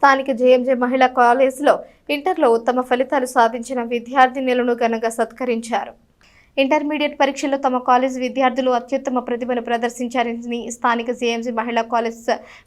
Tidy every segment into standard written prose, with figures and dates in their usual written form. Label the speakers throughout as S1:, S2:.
S1: స్థానిక జేఎంజే మహిళా కాలేజీలో ఇంటర్లో ఉత్తమ ఫలితాలు సాధించిన విద్యార్థినులను ఘనంగా సత్కరించారు. ఇంటర్మీడియట్ పరీక్షల్లో తమ కాలేజీ విద్యార్థులు అత్యుత్తమ ప్రతిభను ప్రదర్శించారని స్థానిక జేఎంజీ మహిళా కాలేజ్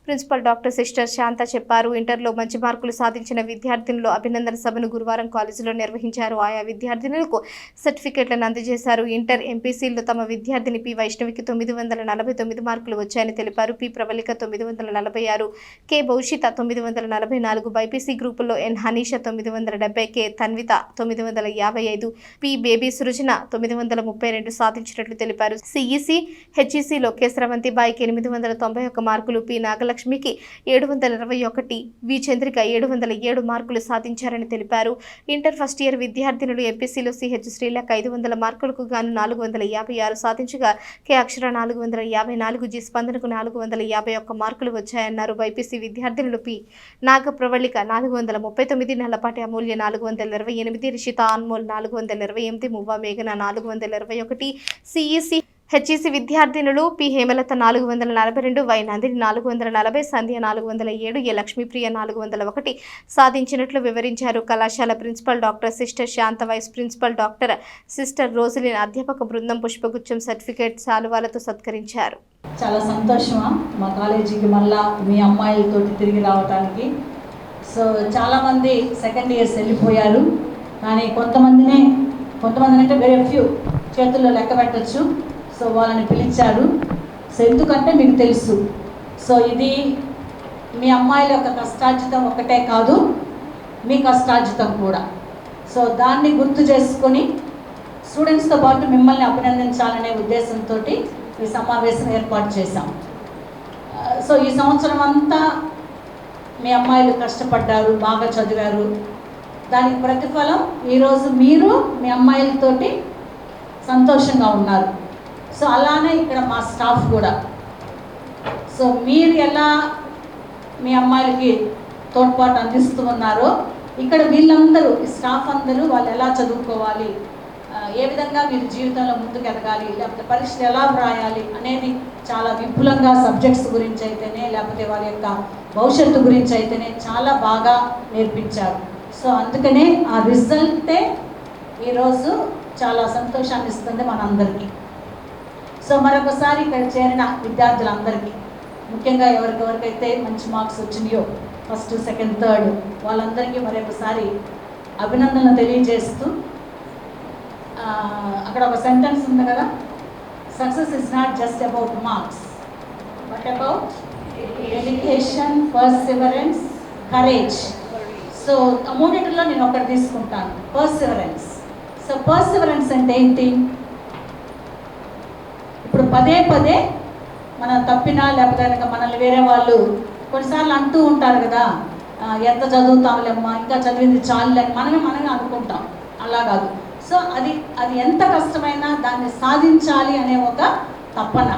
S1: ప్రిన్సిపల్ డాక్టర్ సిస్టర్ శాంత చెప్పారు. ఇంటర్లో మంచి మార్కులు సాధించిన విద్యార్థినులు అభినందన సభను గురువారం కాలేజీలో నిర్వహించారు. ఆయా విద్యార్థినులకు సర్టిఫికెట్లను అందజేశారు. ఇంటర్ ఎంపీసీలో తమ విద్యార్థిని పి వైష్ణవికి 949 మార్కులు వచ్చాయని తెలిపారు. P Pravallika 946, K Bhaushitha 944, BiPC గ్రూపుల్లో N Haneesha 970, K Tanvitha 955, P Baby Srujana 932 సాధించినట్లు తెలిపారు. సిఈసి హెచ్ఈసిలో కె స్రవంతిబాయికి 891 మార్కులు, పి నాగలక్ష్మికి 721, వి చంద్రిక 707 మార్కులు సాధించారని తెలిపారు. ఇంటర్ ఫస్ట్ ఇయర్ విద్యార్థినులు ఎంపీసీలో సిహెచ్ శ్రీలేఖ 500 మార్కులకు గాను 456 సాధించగా కె అక్షర 454, జి స్పందనకు 451 మార్కులు వచ్చాయన్నారు. బైపీసీ విద్యార్థినులు పి నాగ ప్రవళిక 439, నల్లపాటి అమూల్య 428, రిషిత అన్మోల్ 428, మువ్వ మేఘన 421, సిఈసి హెచ్ఈసి విద్యార్థినులు P Hemalatha 442, Y Nandini 440, Sandhya 407, A Lakshmipriya 401 సాధించినట్లు వివరించారు. కళాశాల principal doctor sister Shanta, vice principal doctor sister Roselin, అధ్యాపక బృందం పుష్పగుచ్చం, సర్టిఫికేట్, శాలువాలతో సత్కరించారు.
S2: చాలా సంతోషమా మా కాలేజీకి మళ్ళా మీ అమ్మాయిలతో తిరిగి రావడానికి. సో చాలామంది సెకండ్ ఇయర్స్ వెళ్ళిపోయారు, కానీ కొంతమంది అంటే వెరీ ఫ్యూ చేతుల్లో లెక్క పెట్టచ్చు. సో వాళ్ళని పిలిచారు. సో ఎందుకంటే మీకు తెలుసు, సో ఇది మీ అమ్మాయిల యొక్క కష్టార్జితం ఒకటే కాదు, మీ కష్టార్జితం కూడా. సో దాన్ని గుర్తు చేసుకొని స్టూడెంట్స్తో పాటు మిమ్మల్ని అభినందించాలనే ఉద్దేశంతో ఈ సమావేశం ఏర్పాటు చేశాం. సో ఈ సంవత్సరం అంతా మీ అమ్మాయిలు కష్టపడ్డారు, బాగా చదివారు. దానికి ప్రతిఫలం ఈరోజు మీరు మీ అమ్మాయిలతోటి సంతోషంగా ఉన్నారు. సో అలానే ఇక్కడ మా స్టాఫ్ కూడా. సో మీరు ఎలా మీ అమ్మాయిలకి తోడ్పాటు అందిస్తూ ఉన్నారో ఇక్కడ వీళ్ళందరూ ఈ స్టాఫ్ అందరూ వాళ్ళు ఎలా చదువుకోవాలి, ఏ విధంగా వీరి జీవితంలో ముందుకు ఎదగాలి, లేకపోతే పరీక్షలు ఎలా వ్రాయాలి అనేది చాలా విపులంగా సబ్జెక్ట్స్ గురించి అయితేనే, లేకపోతే వారి యొక్క భవిష్యత్తు గురించి అయితేనే చాలా బాగా నేర్పించారు. సో అందుకనే ఆ రిజల్టే ఈరోజు చాలా సంతోషాన్ని ఇస్తుంది మనందరికీ. సో మరొకసారి ఇక్కడ చేరిన విద్యార్థులందరికీ, ముఖ్యంగా ఎవరికైతే మంచి మార్క్స్ వచ్చినాయో ఫస్ట్, సెకండ్, థర్డ్, వాళ్ళందరికీ మరొకసారి అభినందనలు తెలియజేస్తూ, అక్కడ ఒక సెంటెన్స్ ఉంది కదా, success is not just about marks but about dedication, Perseverance, courage. So ఆ మూడింటిలో నేను ఒకటి తీసుకుంటాను, పర్సివరెన్స్. సో పర్సివరెన్స్ అంటే ఏంటి? ఇప్పుడు పదే పదే మనం తప్పినా లేకపోతే కనుక మనల్ని వేరే వాళ్ళు కొన్నిసార్లు అంటూ ఉంటారు కదా, ఎంత చదువుతాంలేమ్మా, ఇంకా చదివింది చాలులే, మనమే అనుకుంటాం. అలా కాదు. సో అది ఎంత కష్టమైనా దాన్ని సాధించాలి అనే ఒక తపన,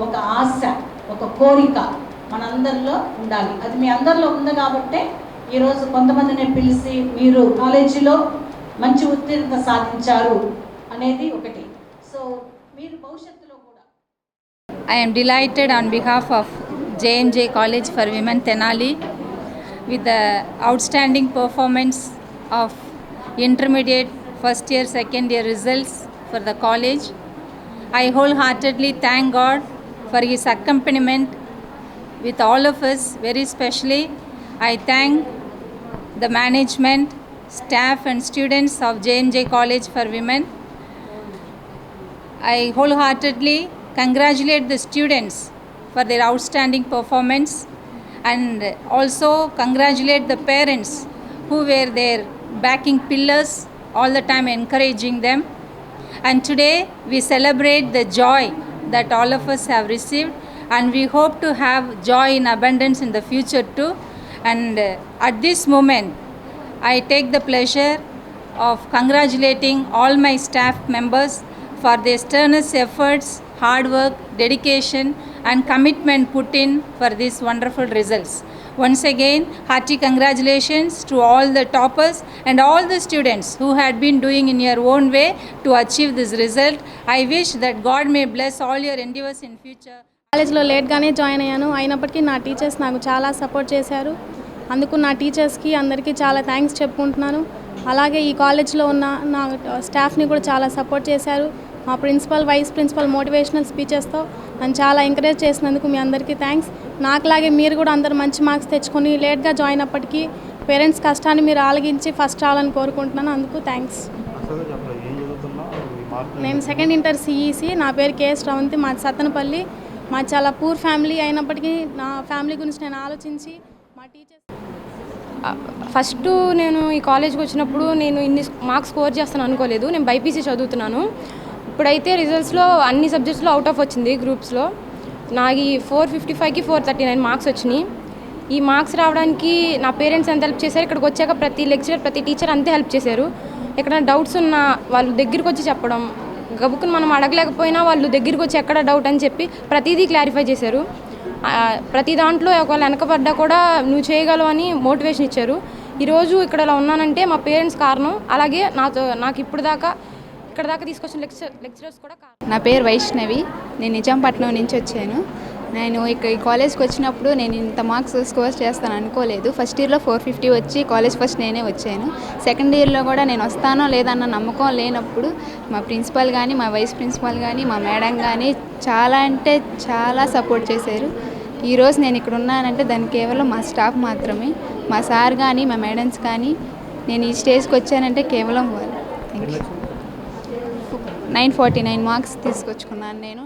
S2: ఒక ఆశ, ఒక కోరిక మనందరిలో ఉండాలి. అది మీ అందరిలో ఉంది కాబట్టే ఈరోజు కొంతమందిని పిలిచి మీరు కాలేజీలో మంచి ఉత్తీర్ణత సాధించారు అనేది ఒకటి. సో మీరు భవిష్యత్తులో కూడా.
S3: I am delighted on behalf of JMJ College for Women Tenali with the outstanding performance of intermediate first year, second year results for the college. I wholeheartedly thank God for his accompaniment with all of us. Very specially, I thank the management, staff and students of JMJ College for Women. I wholeheartedly congratulate the students for their outstanding performance and also congratulate the parents who were their backing pillars all the time, encouraging them. And today we celebrate the joy that all of us have received, and we hope to have joy in abundance in the future too. And at this moment I take the pleasure of congratulating all my staff members for their strenuous efforts, hard work, dedication and commitment put in for these wonderful results. Once again, hearty congratulations to all the toppers and all the students who had been doing in your own way to achieve this result. I wish that God may bless all your endeavors in future.
S4: కాలేజ్లో లేట్గానే join అయ్యాను, అయినప్పటికీ నా teachers నాకు చాలా support చేశారు. అందుకు నా టీచర్స్కి అందరికీ చాలా థ్యాంక్స్ చెప్పుకుంటున్నాను. అలాగే ఈ కాలేజ్లో ఉన్న నా స్టాఫ్ని కూడా చాలా సపోర్ట్ చేశారు. మా ప్రిన్సిపల్, వైస్ ప్రిన్సిపల్ మోటివేషనల్ స్పీచెస్తో నన్ను చాలా ఎంకరేజ్ చేసినందుకు మీ అందరికీ థ్యాంక్స్. నాకులాగే మీరు కూడా అందరు మంచి మార్క్స్ తెచ్చుకొని లేట్గా జాయిన్ అప్పటికీ పేరెంట్స్ కష్టాన్ని మీరు ఆలగించి ఫస్ట్ రావాలని కోరుకుంటున్నాను. అందుకు థ్యాంక్స్. నేను సెకండ్ ఇంటర్ సిఈసి. నా పేరు కేఎస్ రవంతి. మాది సత్తనపల్లి. మాది చాలా పూర్ ఫ్యామిలీ అయినప్పటికీ నా ఫ్యామిలీ గురించి నేను ఆలోచించి మా టీచర్స్
S5: ఫస్ట్ నేను ఈ కాలేజ్కి వచ్చినప్పుడు నేను ఇన్ని మార్క్స్ స్కోర్ చేస్తాను అనుకోలేదు. నేను బైపీసీ చదువుతున్నాను. ఇప్పుడైతే రిజల్ట్స్లో అన్ని సబ్జెక్ట్స్లో అవుట్ ఆఫ్ వచ్చింది. గ్రూప్స్లో నాకు 455కి 439 మార్క్స్ వచ్చినాయి. ఈ మార్క్స్ రావడానికి నా పేరెంట్స్ ఎంత హెల్ప్ చేశారు. ఇక్కడికి వచ్చాక ప్రతి లెక్చరర్, ప్రతి టీచర్ అంతే హెల్ప్ చేశారు. ఎక్కడ డౌట్స్ ఉన్నా వాళ్ళు దగ్గరికి వచ్చి చెప్పడం, గబుక్కుని మనం అడగలేకపోయినా వాళ్ళు దగ్గరికి వచ్చి ఎక్కడ డౌట్ అని చెప్పి ప్రతిదీ క్లారిఫై చేశారు. ప్రతి దాంట్లో ఒకవేళ వెనకబడ్డా కూడా నువ్వు చేయగలవు అని మోటివేషన్ ఇచ్చారు. ఈరోజు ఇక్కడ ఇలా ఉన్నానంటే మా పేరెంట్స్ కారణం. అలాగే నాకు ఇక్కడ దాకా తీసుకొచ్చిన లెక్చరర్స్ కూడా కారణం.
S6: నా పేరు వైష్ణవి. నేను నిజాంపట్నం నుంచి వచ్చాను. నేను ఈ కాలేజ్కి వచ్చినప్పుడు నేను ఇంత మార్క్స్ స్కోర్ చేస్తాను అనుకోలేదు. ఫస్ట్ ఇయర్లో 450 వచ్చి కాలేజ్ ఫస్ట్ నేనే వచ్చాను. సెకండ్ ఇయర్లో కూడా నేను వస్తానో లేదన్న నమ్మకం లేనప్పుడు మా ప్రిన్సిపల్ కానీ, మా వైస్ ప్రిన్సిపల్ కానీ, మా మేడం కానీ చాలా అంటే చాలా సపోర్ట్ చేశారు. ఈరోజు నేను ఇక్కడ ఉన్నానంటే దానికి కేవలం మా స్టాఫ్ మాత్రమే. మా సార్ కానీ, మా మేడమ్స్ కానీ, నేను ఈ స్టేజ్కి వచ్చానంటే కేవలం వాళ్ళు. Thank you. 949 మార్క్స్ తీసుకొచ్చుకున్నాను నేను.